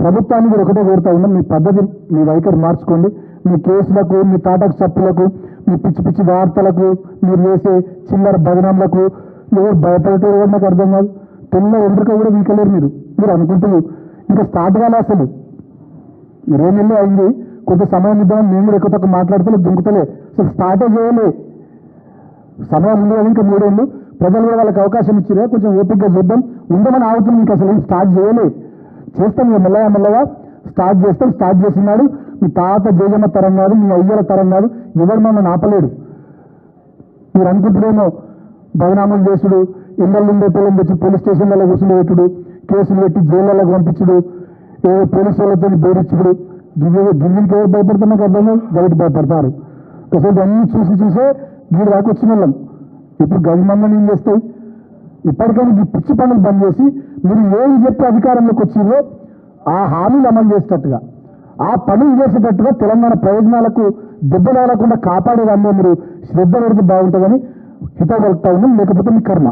ప్రభుత్వాన్ని కూడా ఒకటే కోరుతా ఉన్నాం, మీ పద్ధతి మీ వైఖరి మార్చుకోండి. మీ కేసులకు, మీ తాటకు చప్పులకు, మీ పిచ్చి పిచ్చి వార్తలకు, మీరు చేసే చిల్లర బదనాంలకు ఎవరు భయపడటం కూడా నాకు అర్థం కాదు. తెల్ల ఎండ్రిక కూడా వీకలేరు మీరు. మీరు అనుకుంటున్నారు ఇంకా స్టార్ట్ కాలే, అసలు 20 నెలలు అయింది, కొంత సమయం ఇద్దాం, మేము కూడా ఎక్కువ తక్కువ మాట్లాడుతలే, దుంకుతలే, అసలు స్టార్టే చేయలే. సమయం ఉంది కదా ఇంకా 3 ఏళ్ళు, ప్రజలు కూడా వాళ్ళకి అవకాశం ఇచ్చిరే, కొంచెం ఓపికగా చూద్దాం, ఉందామని ఆగుతుంది. ఇంకా అసలు స్టార్ట్ చేయలే, చేస్తాం ఇక మెల్లగా స్టార్ట్ చేస్తాం. స్టార్ట్ చేసినాడు మీ తాత జేజమ్మ తరం కాదు, మీ అయ్యల తరం కాదు, ఎవరు మమ్మల్ని ఆపలేడు. మీరు అనుకుంటున్నామో బదనామం చేసుడు, ఇళ్ళల్లో ఉండే పిల్లలు తెచ్చి పోలీస్ స్టేషన్లలో కూర్చుని పెట్టుడు, కేసులు పెట్టి జైళ్ళలోకి పంపించుడు, ఏదో పోలీసు వాళ్ళతో బేరించుడు, గిన్నెలకి ఎవరు భయపడుతున్నా నాకు అర్థం కాదు, బయట భయపడతారు. అసలు అన్ని చూసే గీడు దాకా వచ్చిన వాళ్ళం. ఇప్పుడు గవర్నమెంట్ ఏం చేస్తాయి? ఇప్పటికైనా ఈ పిచ్చి పనులు బంద్ చేసి మీరు ఏం చెప్పి అధికారంలోకి వచ్చిందో ఆ హామీలు అమలు చేసేటట్టుగా, ఆ పనులు చేసేటట్టుగా తెలంగాణ ప్రయోజనాలకు దెబ్బ తగలకుండా కాపాడేదాన్ని మీరు శ్రద్ధ పెడితే బాగుంటుందని హితవు కలుపుతా ఉన్నాం. లేకపోతే మీ కర్మ.